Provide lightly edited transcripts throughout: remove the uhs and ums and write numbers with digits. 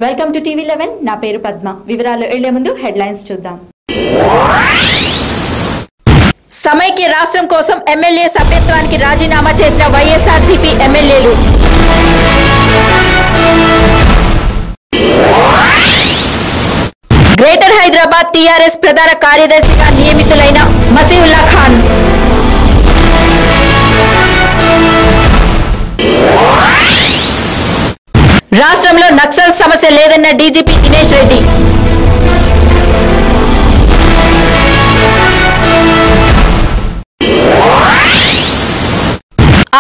Welcome to TV 11 నా పేరు పద్మ వివరాలు ఎళ్లే ముందు హెడ్లైన్స్ చూద్దాం సమైక్య రాష్ట్రం కోసం ఎమ్మెల్యే సభ్యత్వానికి రాజీనామా చేసిన వైఎస్ఆర్సీపీ ఎమ్మెల్యేలు గ్రేటర్ హైదరాబాద్ టీఆర్ఎస్ ప్రధాన కార్యదర్శిగా నియమితులైన మసీవుల్లా ఖాన్ రాష్ట్రంలో నక్సల్ సమస్య లేదన్న డీజీపీ దినేష్ రెడ్డి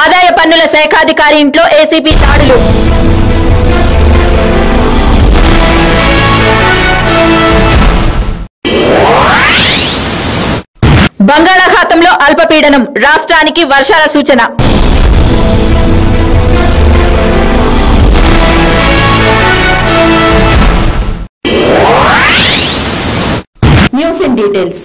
ఆదాయ పన్నుల శాఖాధికారి ఇంట్లో ఏసీపీ దాడులు బంగాళాఖాతంలో అల్పపీడనం రాష్ట్రానికి వర్షాల సూచన న్యూస్ ఇన్ డీటెయిల్స్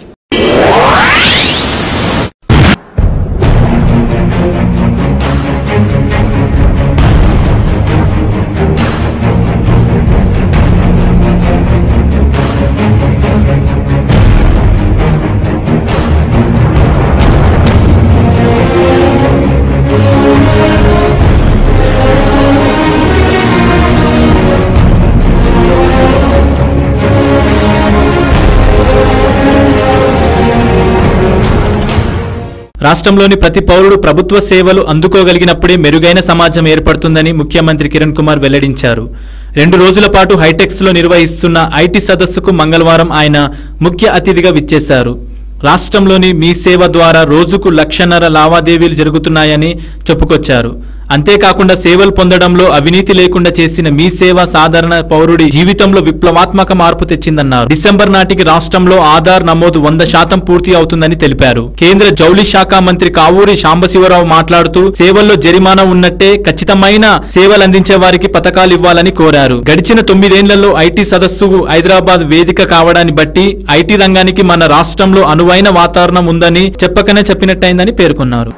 రాష్ట్రంలోని ప్రతి పౌరుడు ప్రభుత్వ సేవలు అందుకోగలిగినప్పుడే మెరుగైన సమాజం ఏర్పడుతుందని ముఖ్యమంత్రి కిరణ్ కుమార్ వెల్లడించారు. 2 రోజుల పాటు హైటెక్స్ లో నిర్వహిస్తున్న ఐటీ సదస్సుకు మంగళవారం ఆయన ముఖ్య అతిథిగా విచ్చేశారు. రాష్ట్రంలోని మీ సేవ ద్వారా రోజుకు 1.5 లక్షల లావాదేవీలు జరుగుతున్నాయని చెప్పుకొచ్చారు. అంతేకాకుండా సేవలు పొందడంలో అవినీతి లేకుండా చేసిన మీ సేవ సాధారణ పౌరుడి జీవితంలో విప్లవాత్మక మార్పు తెచ్చిందన్నారు. డిసెంబర్ నాటికి రాష్ట్రంలో ఆధార్ నమోదు 100% పూర్తి అవుతుందని తెలిపారు. కేంద్ర జౌళి శాఖ మంత్రి కావూరి సాంబశివరావు మాట్లాడుతూ సేవల్లో జరిమానా ఉన్నట్టే ఖచ్చితమైన సేవలు అందించే వారికి పథకాలు ఇవ్వాలని కోరారు. గడిచిన 9 ఏళ్లలో ఐటీ సదస్సుకు హైదరాబాద్ వేదిక కావడాన్ని బట్టి ఐటీ రంగానికి మన రాష్ట్రంలో అనువైన వాతావరణం ఉందని చెప్పకనే చెప్పినట్టయిందని పేర్కొన్నారు.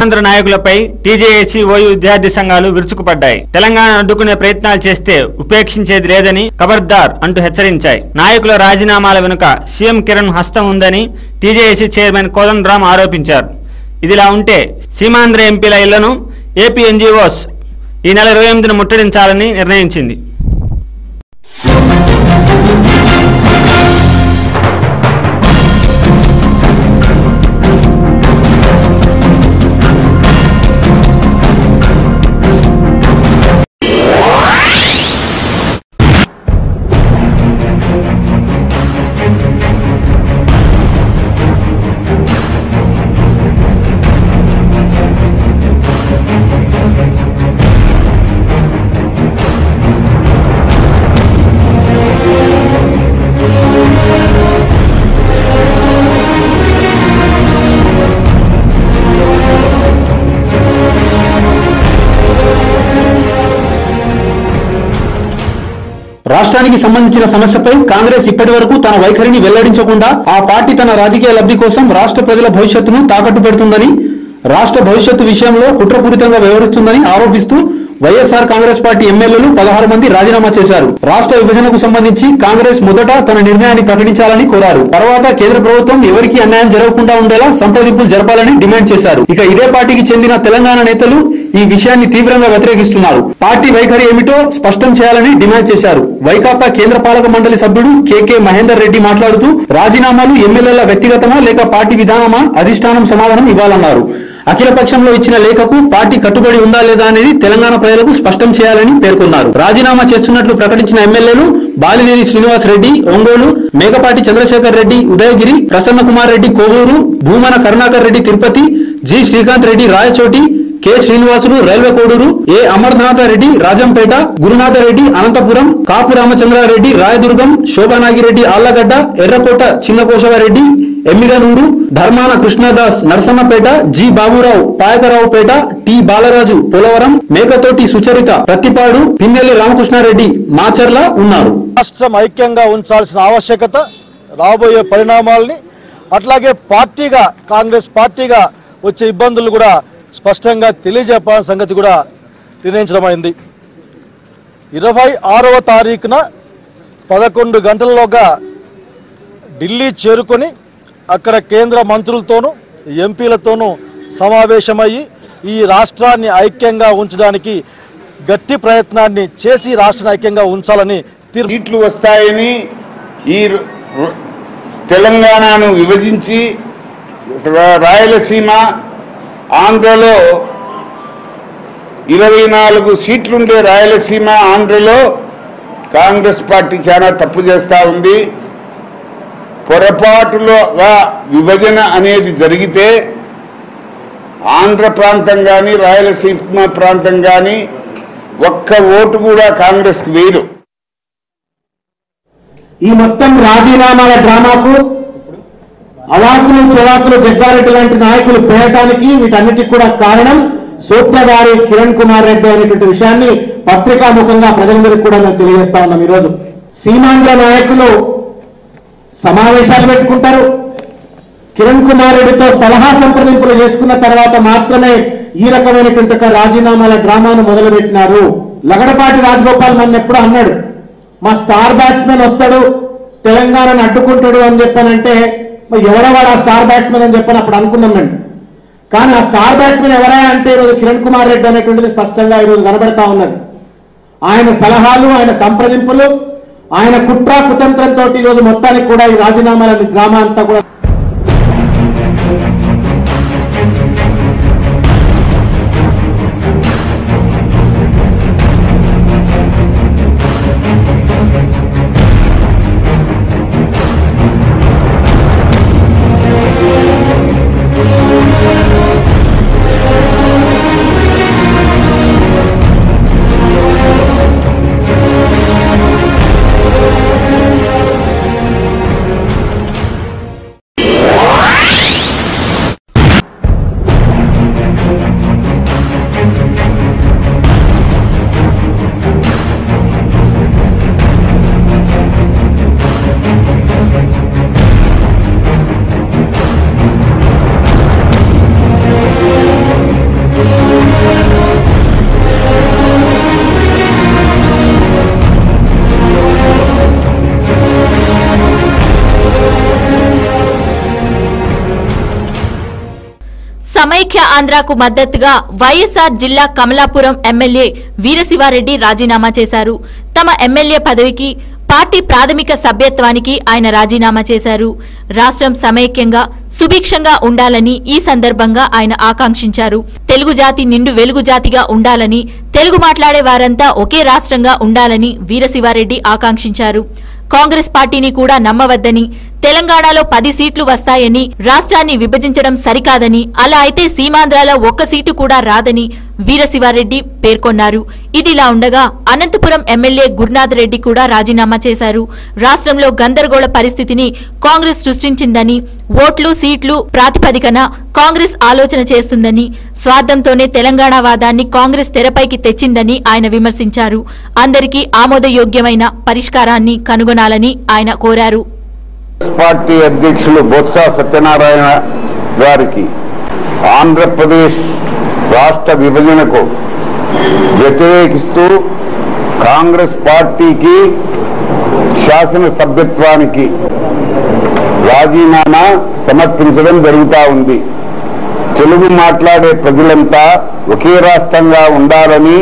కేంద్ర నాయకులపై టీజేఏసీ ఓయూ విద్యార్థి సంఘాలు విరుచుకుపడ్డాయి. తెలంగాణ అడ్డుకునే ప్రయత్నాలు చేస్తే ఉపేక్షించేది లేదని ఖబర్దార్ అంటూ హెచ్చరించాయి. నాయకుల రాజీనామాల వెనుక సీఎం కిరణ్ హస్తం ఉందని టీజేఏసీ చైర్మన్ కోదండరాం ఆరోపించారు. ఇదిలా ఉంటే సీమాంధ్ర ఎంపీల ఇళ్లను ఏపీ ఎన్జీఓస్ ఈ నెల 28న ముట్టడించాలని నిర్ణయించింది. రాష్ట్రానికి సంబంధించిన సమస్యపై కాంగ్రెస్ ఇప్పటి వరకు తన వైఖరిని వెల్లడించకుండా ఆ పార్టీ తన రాజకీయ లబ్ధి కోసం రాష్ట్ర ప్రజల భవిష్యత్తును తాకట్టు పెడుతుందని, రాష్ట్ర భవిష్యత్తు విషయంలో కుట్రపూరితంగా వ్యవహరిస్తుందని ఆరోపిస్తూ వైఎస్ఆర్ కాంగ్రెస్ పార్టీ ఎమ్మెల్యేలు 16 మంది రాజీనామా చేశారు. రాష్ట్ర విభజనకు సంబంధించి కాంగ్రెస్ మొదట తన నిర్ణయాన్ని ప్రకటించాలని కోరారు. తర్వాత కేంద్ర ప్రభుత్వం ఎవరికీ అన్యాయం జరగకుండా ఉండేలా సంప్రదింపులు జరపాలని డిమాండ్ చేశారు. ఇక ఇదే పార్టీకి చెందిన తెలంగాణ నేతలు ఈ విషయాన్ని తీవ్రంగా వ్యతిరేకిస్తున్నారు. పార్టీ వైఖరి ఏమిటో స్పష్టం చేయాలని డిమాండ్ చేశారు. వైకాపా కేంద్ర పాలక మండలి సభ్యుడు కెకే మహేందర్ రెడ్డి మాట్లాడుతూ రాజీనామాలు ఎమ్మెల్యేల వ్యక్తిగతమా లేక పార్టీ విధానమా అధిష్టానం సమాధానం ఇవ్వాలన్నారు. అఖిల పక్షంలో ఇచ్చిన లేఖకు పార్టీ కట్టుబడి ఉందా లేదా అనేది తెలంగాణ ప్రజలకు స్పష్టం చేయాలని పేర్కొన్నారు. రాజీనామా చేస్తున్నట్లు ప్రకటించిన ఎమ్మెల్యేలు Balineni Srinivas Reddy Ongole, Mekapati Chandrasekhar Reddy Udayagiri, Prasanna Kumar Reddy Kovur, Bhumana Karunakar Reddy Tirupati, G Srikanth Reddy Rayachoti, K Srinivasulu railway Koduru, A Amarnath Reddy Rajampet, Gurunath Reddy Anantapur, Kapu Ramachandra Reddy Rayadurgam, Shobha Nagi Reddy Allagadda, Errakota Chinna Kesava Reddy Emmiganur, Dharmana Krishnadas Narasannapeta, G Baburao Payakaraopeta, T Balaraju Polavaram, Mekathoti Sucharitha Prathipadu, Pinnelli Ramakrishna Reddy Macherla ఉన్నారు. రాష్ట్రం ఐక్యంగా ఉంచాల్సిన ఆవశ్యకత, రాబోయే పరిణామాల్ని, అట్లాగే పార్టీగా కాంగ్రెస్ పార్టీగా వచ్చే ఇబ్బందులు కూడా స్పష్టంగా తెలియజెప్పాల్సిన సంగతి కూడా నిర్ణయించడం అయింది. 26వ తారీఖున 11 గంటల్లోగా ఢిల్లీ చేరుకొని అక్కడ కేంద్ర మంత్రులతోనూ ఎంపీలతోనూ సమావేశమయ్యి ఈ రాష్ట్రాన్ని ఐక్యంగా ఉంచడానికి గట్టి ప్రయత్నాన్ని చేసి రాష్ట్రాన్ని ఐక్యంగా ఉంచాలని సీట్లు వస్తాయని, ఈ తెలంగాణను విభజించి రాయలసీమ ఆంధ్రలో 24 సీట్లుండే రాయలసీమ ఆంధ్రలో కాంగ్రెస్ పార్టీ చాలా తప్పు చేస్తూ ఉంది. పొరపాటులోగా విభజన అనేది జరిగితే ఆంధ్ర ప్రాంతం కానీ రాయలసీమ ప్రాంతం కానీ ఒక్క ఓటు కూడా కాంగ్రెస్కి వేయదు. ఈ మొత్తం రాజీనామాల డ్రామాకు అవాకులు చెవాకులు జగ్గారెడ్డి లాంటి నాయకులు పేరటానికి వీటన్నిటికి కూడా కారణం సూత్రధారి కిరణ్ కుమార్ రెడ్డి అనేటువంటి విషయాన్ని పత్రికాముఖంగా ప్రజలందరికీ కూడా మేము తెలియజేస్తా ఉన్నాం. ఈరోజు సీమాంధ్ర నాయకులు సమావేశాలు పెట్టుకుంటారు, కిరణ్ కుమార్ రెడ్డితో సలహా సంప్రదింపులు చేసుకున్న తర్వాత మాత్రమే ఈ రకమైనటువంటి రాజీనామాల డ్రామాను మొదలుపెట్టినారు. లగడపాటి రాజగోపాల్ మన ఎప్పుడు అన్నాడు, మా స్టార్ బ్యాట్స్మెన్ వస్తాడు తెలంగాణను అడ్డుకుంటాడు అని చెప్పానంటే ఎవడవాడు ఆ స్టార్ బ్యాట్స్మెన్ అని చెప్పని అప్పుడు అనుకున్నామండి. కానీ ఆ స్టార్ బ్యాట్స్మెన్ ఎవరా అంటే ఈరోజు కిరణ్ కుమార్ రెడ్డి అనేటువంటిది స్పష్టంగా ఈరోజు కనబడతా ఉన్నది. ఆయన సలహాలు, ఆయన సంప్రదింపులు, ఆయన కుట్ర కుతంత్రంతో ఈరోజు మొత్తానికి కూడా ఈ రాజీనామాల డ్రామా అంతా కూడా సమైక్య ఆంధ్రాకు మద్దతుగా వైఎస్ఆర్ జిల్లా కమలాపురం ఎమ్మెల్యే వీరశివారెడ్డి రాజీనామా చేశారు. తమ ఎమ్మెల్యే పదవికి పార్టీ ప్రాథమిక సభ్యత్వానికి ఆయన రాజీనామా చేశారు. రాష్ట్రం సమైక్యంగా సుభిక్షంగా ఉండాలని ఈ సందర్భంగా ఆయన ఆకాంక్షించారు. తెలుగు జాతి నిండు వెలుగు జాతిగా ఉండాలని, తెలుగు మాట్లాడే వారంతా ఒకే రాష్ట్రంగా ఉండాలని వీరశివారెడ్డి ఆకాంక్షించారు. కాంగ్రెస్ పార్టీని కూడా నమ్మవద్దని, తెలంగాణలో 10 సీట్లు వస్తాయని, రాష్ట్రాన్ని విభజించడం సరికాదని, అలా అయితే సీమాంధ్రలో 1 సీటు కూడా రాదని వీరశివారెడ్డి పేర్కొన్నారు. ఇదిలా ఉండగా అనంతపురం ఎమ్మెల్యే గురునాథ్ రెడ్డి కూడా రాజీనామా చేశారు. రాష్ట్రంలో గందరగోళ పరిస్థితిని కాంగ్రెస్ సృష్టించిందని, ఓట్లు సీట్లు ప్రాతిపదికన కాంగ్రెస్ ఆలోచన చేస్తుందని, స్వార్థంతోనే తెలంగాణ వాదాన్ని కాంగ్రెస్ తెరపైకి తెచ్చిందని ఆయన విమర్శించారు. అందరికీ ఆమోదయోగ్యమైన పరిష్కారాన్ని కనుగొనాలని ఆయన కోరారు. పార్టీ అధ్యక్షులు బొత్స సత్యనారాయణ గారికి ఆంధ్రప్రదేశ్ రాష్ట్ర విభజనకు వ్యతిరేకిస్తూ కాంగ్రెస్ పార్టీకి శాసనసభ్యత్వానికి రాజీనామా సమర్పించడం జరుగుతూ ఉంది. తెలుగు మాట్లాడే ప్రజలంతా ఒకే రాష్ట్రంగా ఉండాలని,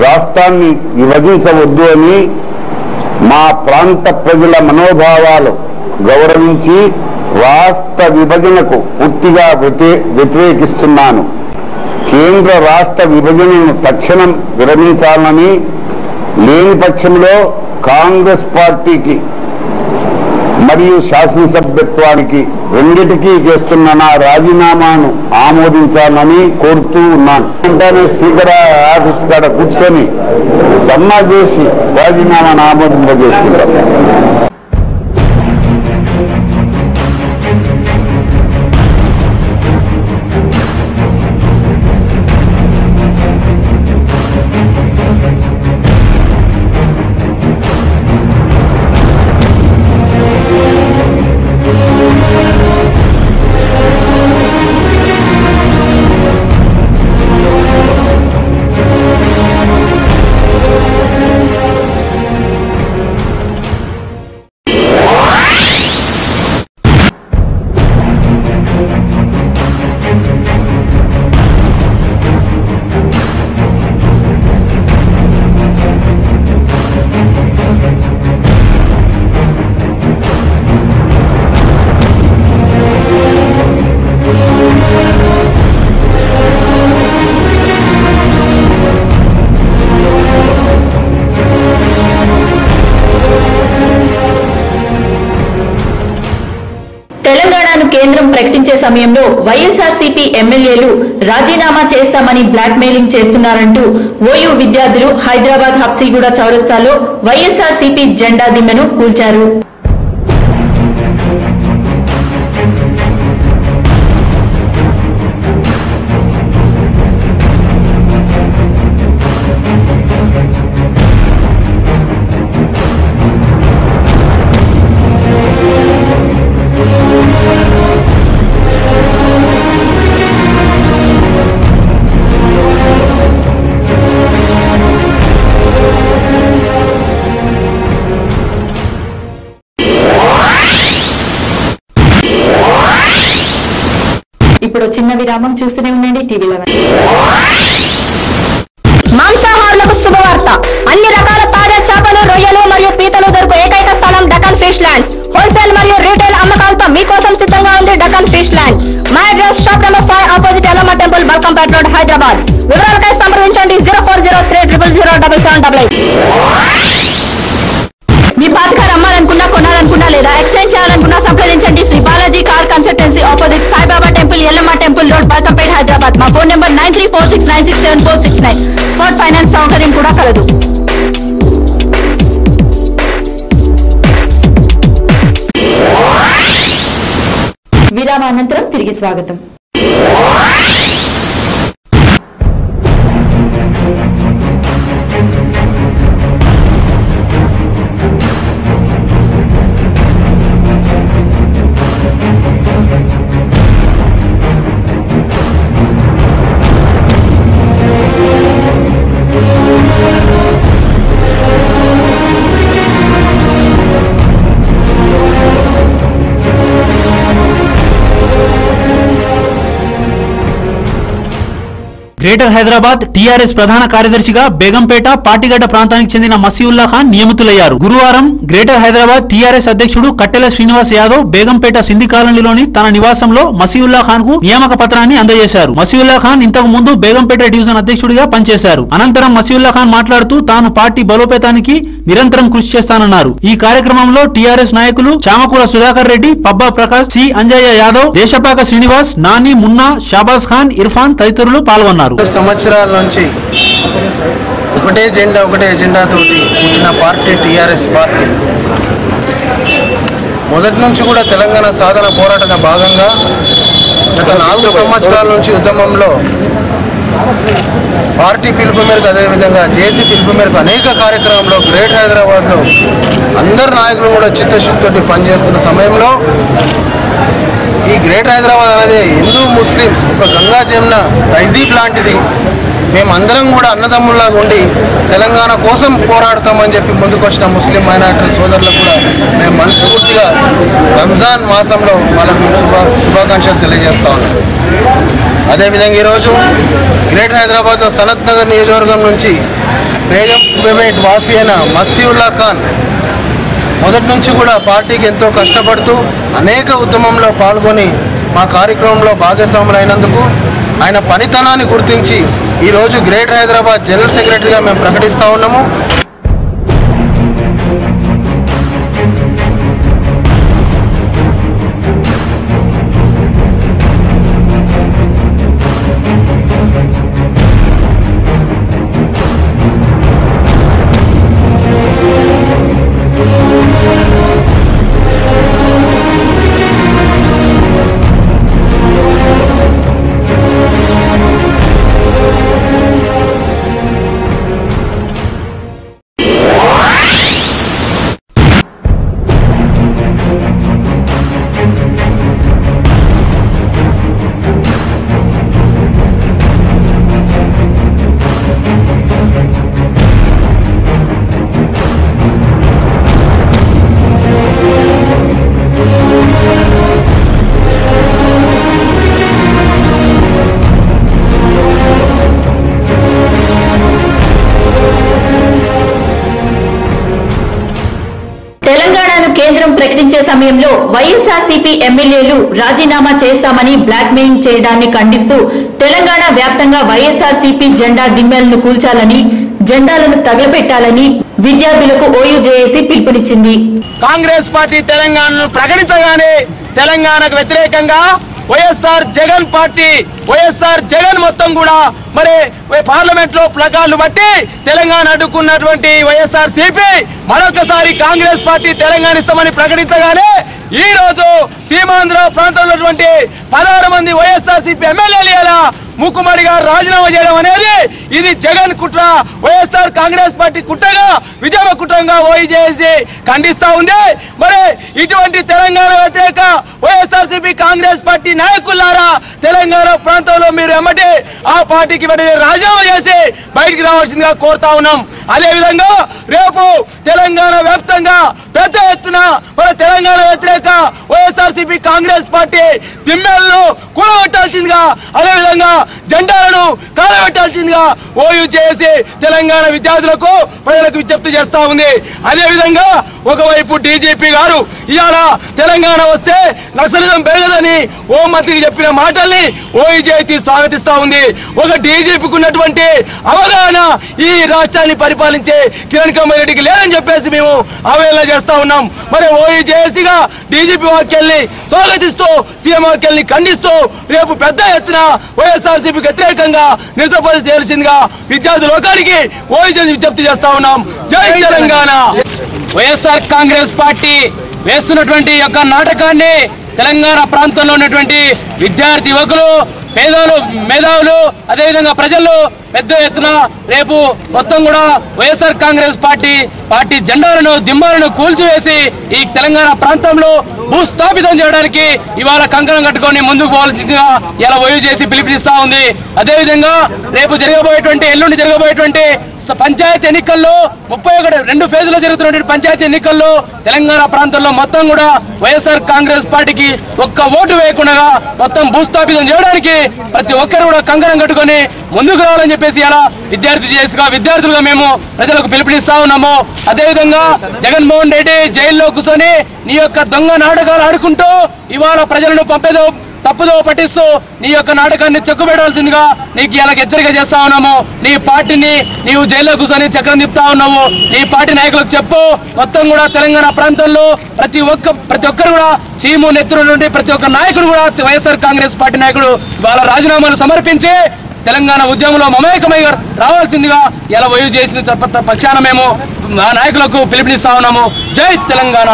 రాష్ట్రాన్ని విభజించవద్దు అని మా ప్రాంత ప్రజల మనోభావాలు గౌరవించి రాష్ట్ర విభజనకు పూర్తిగా వ్యతిరేకిస్తున్నాను. కేంద్ర రాష్ట్ర విభజనను తక్షణం విరమించాలని, లేని పక్షంలో కాంగ్రెస్ పార్టీకి మరియు శాసనసభ్యత్వానికి రెండిటికీ చేస్తున్న నా రాజీనామాను ఆమోదించాలని కోరుతూ ఉన్నాను. వెంటనే స్పీకర్ ఆఫీస్ కాడ కూర్చొని ధర్నా చేసి రాజీనామాను ఆమోదింపజేసుకుంటాం. తెలంగాణను కేంద్రం ప్రకటించే సమయంలో వైఎస్ఆర్సీపీ ఎమ్మెల్యేలు రాజీనామా చేస్తామని బ్లాక్ మెయిలింగ్ చేస్తున్నారంటూ ఓయూ విద్యార్థులు హైదరాబాద్ హబ్సీగూడ చౌరస్తాలో వైఎస్ఆర్సీపీ జెండా దిమ్మెను కూల్చారు. ఇప్పుడు చిన్న విరామం, చూస్తూనే ఉండండి టీవీ11. మాంసాహారులకు శుభవార్త. అన్ని రకాల తాజా చేపలు, రొయ్యలు మరియు పీతలు దొరుకు ఏకైక స్థలం డకన్ ఫిష్ ల్యాండ్స్. హోల్సేల్ మరియు రీటైల్ అమ్మకాలతో మీకోసం సిద్ధంగా ఉంది డకన్ ఫిష్ ల్యాండ్. మా address shop number 5 opposite Yellamma temple, Balkampet road, Hyderabad. వివరాలకై సంప్రదించండి 0403000088. మీ పాత కార్ అమ్మాలనుకున్నా, కొనాలనుకున్నా లేదా ఎక్స్చేంజ్ చేయాలనుకున్నా సంప్రదించండి Shri Balaji car consultancy, opposite Saibaba temple, Yellamma temple road, Balkampet, Hyderabad. మా ఫోన్ నెంబర్ 9346967469. స్పాట్ ఫైనాన్స్ సౌకర్యం కూడా కలదు. విరామానంతరం తిరిగి స్వాగతం. గ్రేటర్ హైదరాబాద్ టీఆర్ఎస్ ప్రధాన కార్యదర్శిగా బేగంపేట పాటిగడ్డ ప్రాంతానికి చెందిన మసీవుల్లా ఖాన్ నియమితులయ్యారు. గురువారం గ్రేటర్ హైదరాబాద్ టీఆర్ఎస్ అధ్యక్షుడు కట్టెల శ్రీనివాస్ యాదవ్ బేగంపేట సింధి కాలనీలోని తన నివాసంలో మసీవుల్లా ఖాన్ కు నియామక పత్రాన్ని అందజేశారు. మసీవుల్లా ఖాన్ ఇంతకు ముందు బేగంపేట డివిజన్ అధ్యక్షుడిగా పనిచేశారు. అనంతరం మసీవుల్లా ఖాన్ మాట్లాడుతూ తాను పార్టీ బలోపేతానికి నిరంతరం కృషి చేస్తానన్నారు. ఈ కార్యక్రమంలో టీఆర్ఎస్ నాయకులు చామకూర సుధాకర్ రెడ్డి, పబ్బా ప్రకాష్, సి అంజయ్య యాదవ్, దేశపాక శ్రీనివాస్, నాని, మున్నా, షాబాజ్ ఖాన్, ఇర్ఫాన్ తదితరులు పాల్గొన్నారు. సంవత్సరాల నుంచి ఒకటే ఎజెండాతో పుట్టిన పార్టీ టీఆర్ఎస్ పార్టీ. మొదటి నుంచి కూడా తెలంగాణ సాధన పోరాటంలో భాగంగా గత 4 సంవత్సరాల నుంచి ఉద్యమంలో పార్టీ పిలుపు మేరకు, అదేవిధంగా జేసీ పిలుపు మేరకు అనేక కార్యక్రమంలో గ్రేటర్ హైదరాబాద్లో అందరు నాయకులు కూడా చిత్తశుద్ధితో పనిచేస్తున్న సమయంలో ఈ గ్రేటర్ హైదరాబాద్ అనేది హిందూ ముస్లిమ్స్ ఒక గంగా జమున తహజీబ్ లాంటిది. మేమందరం కూడా అన్నదమ్ముల్లాగా ఉండి తెలంగాణ కోసం పోరాడతామని చెప్పి ముందుకొచ్చిన ముస్లిం మైనారిటీ సోదరులకు కూడా మేము మనస్ఫూర్తిగా రంజాన్ మాసంలో వాళ్ళకు శుభాకాంక్షలు తెలియజేస్తా ఉన్నాం. అదేవిధంగా ఈరోజు గ్రేటర్ హైదరాబాద్లో సనత్ నగర్ నియోజకవర్గం నుంచి బేగంపేట వాసి అయిన మసీవుల్లా ఖాన్ మొదటి నుంచి కూడా పార్టీకి ఎంతో కష్టపడుతూ అనేక ఉద్యమంలో పాల్గొని మా కార్యక్రమంలో భాగస్వాములైనందుకు ఆయన పనితనాన్ని గుర్తించి ఈరోజు గ్రేటర్ హైదరాబాద్ జనరల్ సెక్రటరీగా మేము ప్రకటిస్తూ ఉన్నాము. కేంద్రం ప్రకటించే సమయంలో వైఎస్ఆర్సీపీ ఎమ్మెల్యేలు రాజీనామా చేస్తామని బ్లాక్మెయిల్ చేయడాన్ని ఖండిస్తూ తెలంగాణ వ్యాప్తంగా వైఎస్ఆర్సీపీ జెండా దిమ్మెలను కూల్చాలని, జెండాలను తగలబెట్టాలని విద్యార్థులకు ఓయూజేఏసీ పిలుపునిచ్చింది. కాంగ్రెస్ పార్టీ తెలంగాణను ప్రకటించగానే తెలంగాణకు వ్యతిరేకంగా వైఎస్ఆర్ జగన్ పార్టీ, వైఎస్ఆర్ జగన్ మొత్తం కూడా మరి పార్లమెంట్ లో ప్లకార్డులు బట్టి తెలంగాణ అడ్డుకున్నటువంటి వైఎస్ఆర్ సిపి మరొకసారి కాంగ్రెస్ పార్టీ తెలంగాణ ఇస్తామని ప్రకటించగానే ఈ రోజు సీమాంధ్ర ప్రాంతంలో 16 మంది వైఎస్ఆర్ సిపి ఎమ్మెల్యేలు ముక్కుమడిగా రాజీనామా చేయడం అనేది ఇది జగన్ కుట్ర, వైఎస్ఆర్ కాంగ్రెస్ పార్టీ కుట్రగా, విజయమ కుట్రంగా ఓయూజేఏసీ ఖండిస్తా ఉంది. మరి ఇటువంటి తెలంగాణ వ్యతిరేక వైఎస్ఆర్సీపీ కాంగ్రెస్ పార్టీ నాయకులారా తెలంగాణ ప్రాంతంలో మీరు ఎమ్మటి ఆ పార్టీకి రాజీనామా చేసి బయటికి రావాల్సిందిగా కోరుతా ఉన్నాం. అదేవిధంగా రేపు తెలంగాణ వ్యాప్తంగా పెద్ద ఎత్తున మన తెలంగాణ వ్యతిరేక వైఎస్ఆర్సీపీ కాంగ్రెస్ పార్టీ దిమ్మెలను కూడబెట్టాల్సిందిగా, అదేవిధంగా జెండాలను కాలబెట్టాల్సిందిగా ఓయూజేఏసీ తెలంగాణ విద్యార్థులకు ప్రజలకు విజ్ఞప్తి చేస్తా ఉంది. అదేవిధంగా ఒకవైపు డీజీపీ గారు ఇవాళ తెలంగాణ వస్తే నక్సలిజం పెరగదని హోంమంత్రికి చెప్పిన మాటల్ని ఓయూజేఏసీ స్వాగతిస్తా ఉంది. ఒక డీజీపీకి ఉన్నటువంటి అవగాహన ఈ రాష్ట్రాన్ని పరిపాలించే కిరణ్ కుమార్ రెడ్డికి లేదని చెప్పేసి మేము అవహేళన చేస్తా ఉన్నాం. మరి ఓయూజేఏసీగా డీజీపీ వ్యాఖ్యల్ని స్వాగతిస్తూ సీఎం వ్యాఖ్యల్ని ఖండిస్తూ రేపు పెద్ద ఎత్తున వైఎస్ఆర్సీపీకి వ్యతిరేకంగా నిరసన చేయాల్సిందిగా విద్యార్థి లోకానికి ఓయూజేఏసీ విజ్ఞప్తి చేస్తా ఉన్నాం. జై తెలంగాణ. వైఎస్ఆర్ కాంగ్రెస్ పార్టీ వేస్తున్నటువంటి యొక్క నాటకాన్ని తెలంగాణ ప్రాంతంలో ఉన్నటువంటి విద్యార్థి యువకులు, మేధావులు, అదేవిధంగా ప్రజలు పెద్ద ఎత్తున రేపు మొత్తం కూడా వైఎస్ఆర్ కాంగ్రెస్ పార్టీ జెండాలను దిమ్మాలను కూల్చివేసి ఈ తెలంగాణ ప్రాంతంలో భూస్థాపితం చేయడానికి ఇవాళ కంకణం కట్టుకొని ముందుకు పోవాల్సిందిగా ఇలా ఓయూజేఏసీ పిలుపునిస్తా ఉంది. అదేవిధంగా రేపు ఎల్లుండి జరగబోయేటువంటి పంచాయతీ ఎన్నికల్లో 2 ఫేజులో జరుగుతున్నటువంటి పంచాయతీ ఎన్నికల్లో తెలంగాణ ప్రాంతంలో మొత్తం కూడా వైఎస్ఆర్ కాంగ్రెస్ పార్టీకి ఒక్క ఓటు వేయకుండా మొత్తం భూస్థాపితం చేయడానికి ప్రతి ఒక్కరు కూడా కంకణం కట్టుకొని ముందుకు రావాలని చెప్పేసి ఇలా విద్యార్థులుగా మేము ప్రజలకు పిలుపునిస్తా ఉన్నాము. అదేవిధంగా జగన్మోహన్ రెడ్డి జైల్లో కూర్చొని నీ యొక్క దొంగ నాటకాలు ఆడుకుంటూ ఇవాళ ప్రజలను తప్పుదో పట్టిస్తూ నీ యొక్క నాటకాన్ని చెక్కుబెట్టాల్సిందిగా నీకు ఇలా హెచ్చరిక చేస్తా ఉన్నాము. నీ పార్టీని నీవు జైల్లో కూర్చొని చక్రం తిప్పుతా ఉన్నావు. నీ పార్టీ నాయకులకు చెప్పు, మొత్తం కూడా తెలంగాణ ప్రాంతంలో ప్రతి ఒక్కరు కూడా చీము నెత్తురు నుండి ప్రతి ఒక్క నాయకుడు కూడా వైఎస్ఆర్ కాంగ్రెస్ పార్టీ నాయకుడు వాళ్ళ రాజీనామాలు సమర్పించి తెలంగాణ ఉద్యమంలో మమేకమై రావాల్సిందిగా ఇలా ఓయూజేఏసీ పక్షాన మేము ఆ నాయకులకు పిలుపునిస్తా ఉన్నాము. జై తెలంగాణ.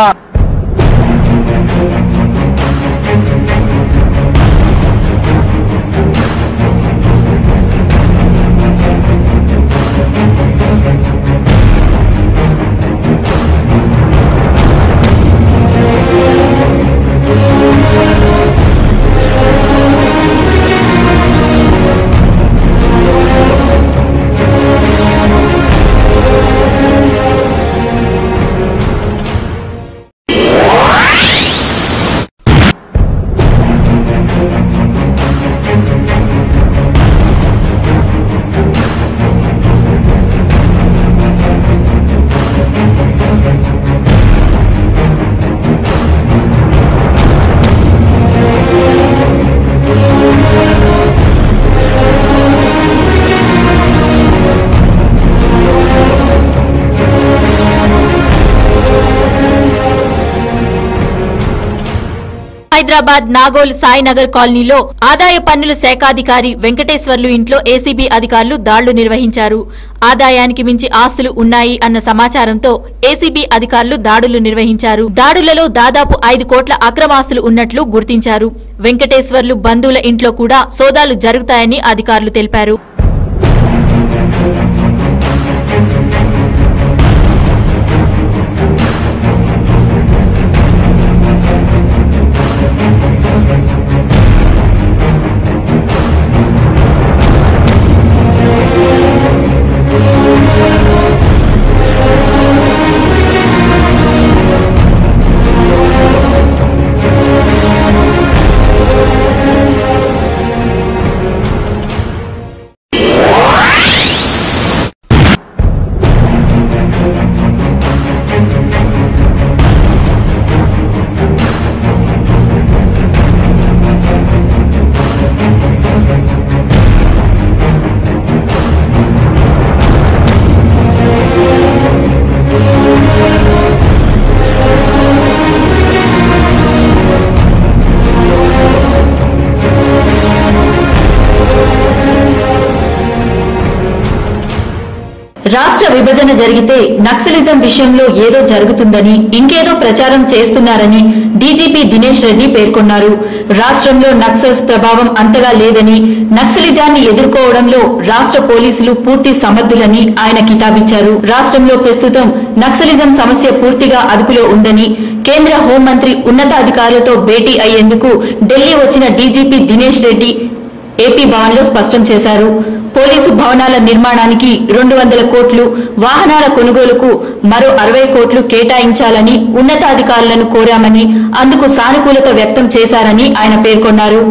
హైదరాబాద్ నాగోల్ సాయినగర్ కాలనీలో ఆదాయ పన్నుల శాఖాధికారి వెంకటేశ్వర్లు ఇంట్లో ఏసీబీ అధికారులు దాడులు నిర్వహించారు. ఆదాయానికి మించి ఆస్తులు ఉన్నాయి అన్న సమాచారంతో ఏసీబీ అధికారులు దాడులు నిర్వహించారు. దాడులలో దాదాపు 5 కోట్ల అక్రమాస్తులు ఉన్నట్లు గుర్తించారు. వెంకటేశ్వర్లు బంధువుల ఇంట్లో కూడా సోదాలు జరుగుతాయని అధికారులు తెలిపారు. రాష్ట్ర విభజన జరిగితే నక్సలిజం విషయంలో ఏదో జరుగుతుందని ఇంకేదో ప్రచారం చేస్తున్నారని డీజీపీ దినేష్ రెడ్డి పేర్కొన్నారు. రాష్ట్రంలో నక్సల్స్ ప్రభావం అంతగా లేదని, నక్సలిజాన్ని ఎదుర్కోవడంలో రాష్ట్ర పోలీసులు పూర్తి సమర్థులని ఆయన కితాబిచ్చారు. రాష్ట్రంలో ప్రస్తుతం నక్సలిజం సమస్య పూర్తిగా అదుపులో ఉందని, కేంద్ర హోంమంత్రి ఉన్నతాధికారులతో భేటీ అయ్యేందుకు ఢిల్లీ వచ్చిన డీజీపీ దినేష్ రెడ్డి ఏపీ భవన్లో స్పష్టం చేశారు. పోలీసు భవనాల నిర్మాణానికి 200 కోట్లు, వాహనాల కొనుగోలుకు మరో 60 కోట్లు కేటాయించాలని ఉన్నతాధికారులను కోరామని, అందుకు సానుకూలత వ్యక్తం చేశారని ఆయన పేర్కొన్నారు.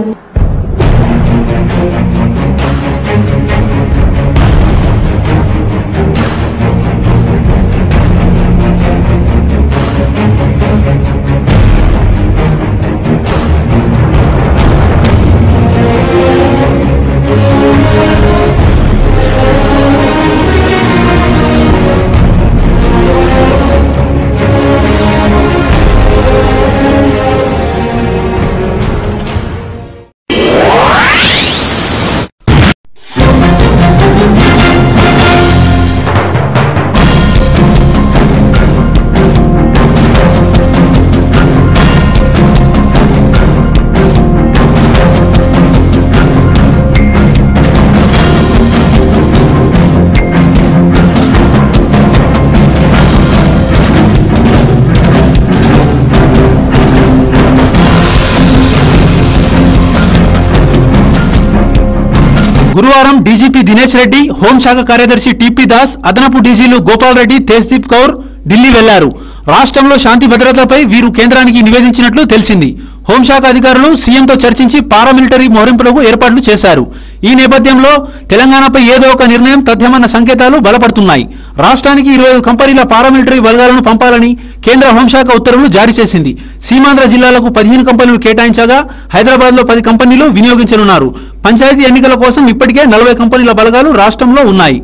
గురువారం డీజీపీ దినేష్ రెడ్డి, హోంశాఖ కార్యదర్శి టీపీ దాస్, అదనపు డీజీలు గోపాల్ రెడ్డి, తేజ్దీప్ కౌర్ ఢిల్లీ వెళ్లారు. రాష్ట్రంలో శాంతి భద్రతలపై వీరు కేంద్రానికి నివేదించినట్లు తెలిసింది. హోంశాఖ అధికారులు సీఎంతో చర్చించి పారామిలిటరీ మోహరింపులకు ఏర్పాట్లు చేశారు. ఈ నేపథ్యంలో తెలంగాణపై ఏదో ఒక నిర్ణయం తథ్యమన్న సంకేతాలు బలపడుతున్నాయి. రాష్ట్రానికి 25 కంపెనీల పారామిలిటరీ బలగాలను పంపాలని కేంద్ర హోంశాఖ ఉత్తర్వులు జారీ చేసింది. సీమాంధ్ర జిల్లాలకు 15 కంపెనీలు కేటాయించగా హైదరాబాద్లో 10 కంపెనీలు వినియోగించనున్నారు. పంచాయతీ ఎన్నికల కోసం ఇప్పటికే 40 కంపెనీల బలగాలు రాష్ట్రంలో ఉన్నాయి.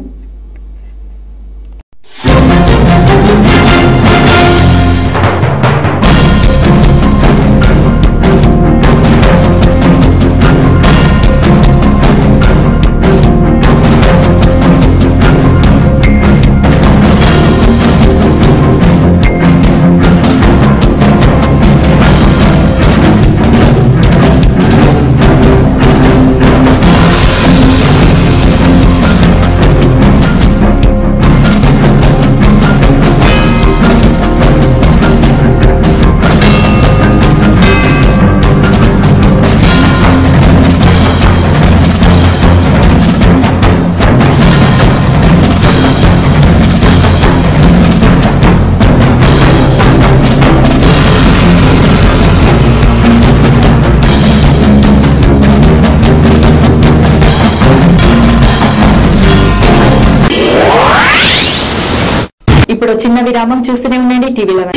ఇప్పుడు చిన్న విరామం, చూస్తూనే ఉండండి TV 11.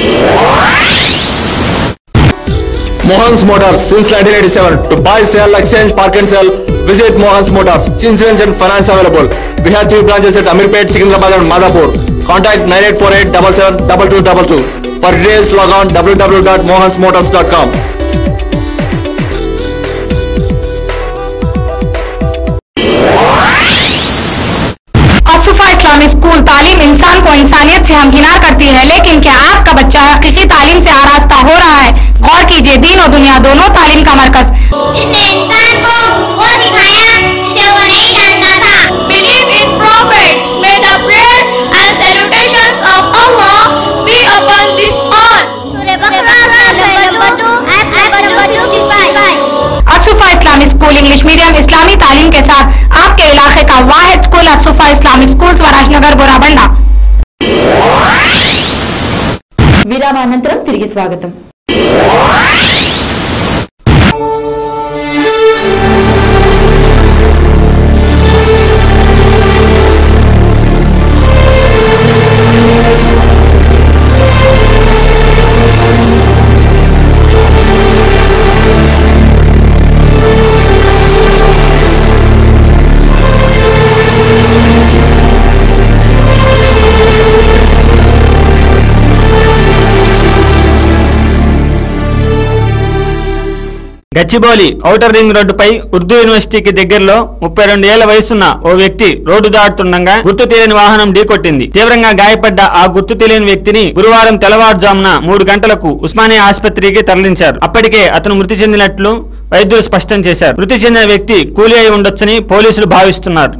Mohan's Motors since 1987. To buy, sell, exchange, park and sell, visit Mohan's Motors. Insurance and finance available. We have 3 branches at Amirpet, Secunderabad and Madhapur. Contact 9848772222. For details, log on www.mohansmotors.com. School तालीम इंसान को इंसानियत से हमकिनार करती है, लेकिन क्या आपका बच्चा हकीकी तालीम से आरास्ता हो रहा है? गौर कीजिए, दीन और दुनिया दोनों तालीम का मरकज। जिसने इंसान को वो सिखाया जिसे वो नहीं जानता था। Believe in prophets. May the prayer and salutations of Allah be upon this all. सूरह बकरा number 2 ayat number 255। Asufa Islamic school English medium इस्लामी तालीम के साथ आपके इलाके का वाहिद school Asufa Islamic school Swarajnagar Borabanda. విరామానంతరం తిరిగి స్వాగతం. గచ్చిబౌలి ఔటర్ రింగ్ రోడ్డుపై ఉర్దూ యూనివర్సిటీకి దగ్గరలో 32 ఏళ్ల వయసున్న ఓ వ్యక్తి రోడ్డు దాటుతుండగా గుర్తు తెలియని వాహనం ఢీకొట్టింది. తీవ్రంగా గాయపడ్డ ఆ గుర్తు తెలియని వ్యక్తిని గురువారం తెల్లవారుజామున 3 గంటలకు ఉస్మానియా ఆసుపత్రికి తరలించారు. అప్పటికే అతను మృతి చెందినట్లు వైద్యులు స్పష్టం చేశారు. మృతి చెందిన వ్యక్తి కూలీ అయి ఉండొచ్చని పోలీసులు భావిస్తున్నారు.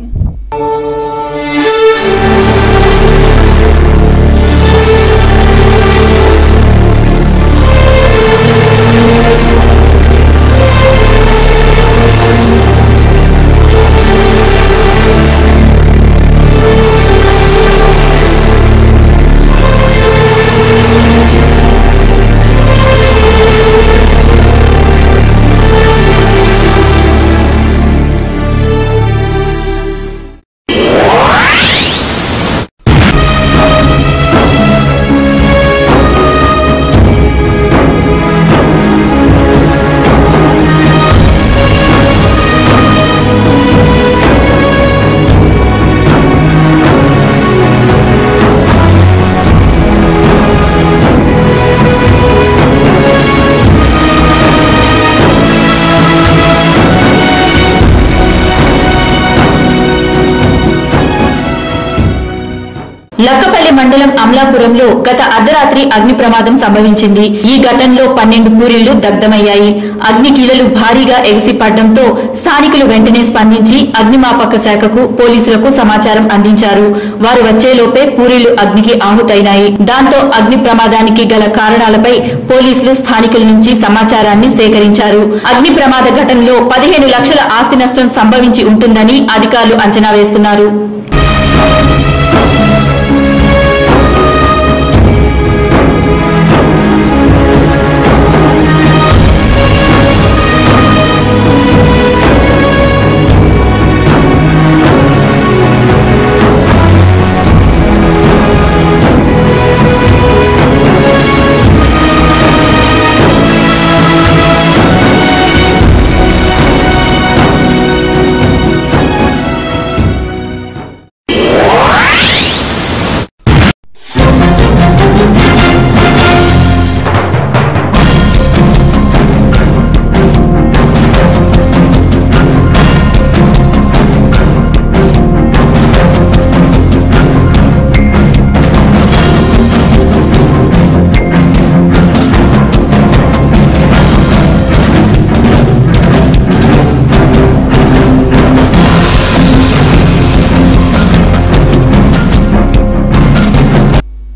లక్కపల్లి మండలం అమలాపురంలో గత అర్ధరాత్రి అగ్ని ప్రమాదం సంభవించింది. ఈ ఘటనలో 12 పూరిళ్లు దగ్ధమయ్యాయి. అగ్ని కీలలు భారీగా ఎగిసిపడడంతో స్థానికులు వెంటనే స్పందించి అగ్నిమాపక శాఖకు పోలీసులకు సమాచారం అందించారు. వారు వచ్చేలోపే పూరిళ్లు అగ్నికి ఆహుతైనాయి. దాంతో అగ్ని ప్రమాదానికి గల కారణాలపై పోలీసులు స్థానికుల నుంచి సమాచారాన్ని సేకరించారు. అగ్ని ప్రమాద ఘటనలో 15 లక్షల ఆస్తి నష్టం సంభవించి ఉంటుందని అధికారులు అంచనా వేస్తున్నారు.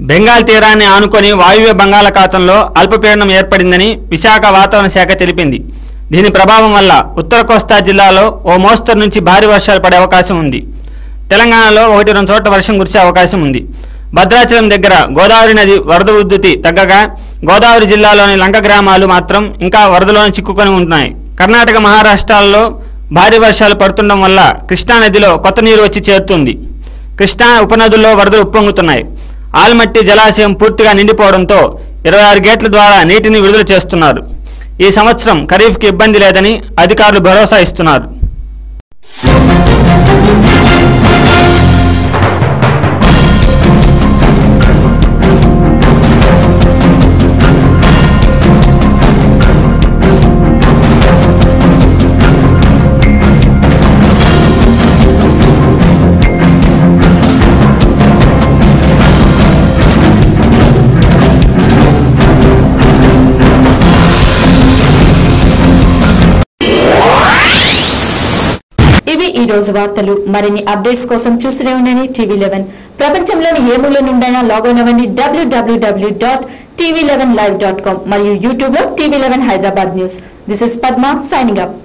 బెంగాల్ తీరాన్ని ఆనుకొని వాయువ్య బంగాళాఖాతంలో అల్పపీడనం ఏర్పడిందని విశాఖ వాతావరణ శాఖ తెలిపింది. దీని ప్రభావం వల్ల ఉత్తర కోస్తా జిల్లాలో ఓ మోస్తరు నుంచి భారీ వర్షాలు పడే అవకాశం ఉంది. తెలంగాణలో 1-2 చోట్ల వర్షం కురిసే అవకాశం ఉంది. భద్రాచలం దగ్గర గోదావరి నది వరద ఉధృతి తగ్గగా గోదావరి జిల్లాలోని లంక గ్రామాలు మాత్రం ఇంకా వరదలోనే చిక్కుకొని ఉంటున్నాయి. కర్ణాటక మహారాష్ట్రాల్లో భారీ వర్షాలు పడుతుండడం వల్ల కృష్ణా నదిలో కొత్త నీరు వచ్చి చేరుతుంది. కృష్ణా ఉపనదుల్లో వరదలు ఉప్పొంగుతున్నాయి. ఆల్మట్టి జలాశయం పూర్తిగా నిండిపోవడంతో 26 గేట్ల ద్వారా నీటిని విడుదల చేస్తున్నారు. ఈ సంవత్సరం ఖరీఫ్కి ఇబ్బంది లేదని అధికారులు భరోసా ఇస్తున్నారు. రోజు వార్తలు. మరిన్ని అప్డేట్స్ కోసం చూస్తూనే ఉండండి TV11. ప్రపంచంలోని ఏ మూల నుండైనా లాగిన్ అవ్వండి www.tv11live.com మరియు యూట్యూబ్ లో TV11 Hyderabad news. This is Padma signing up.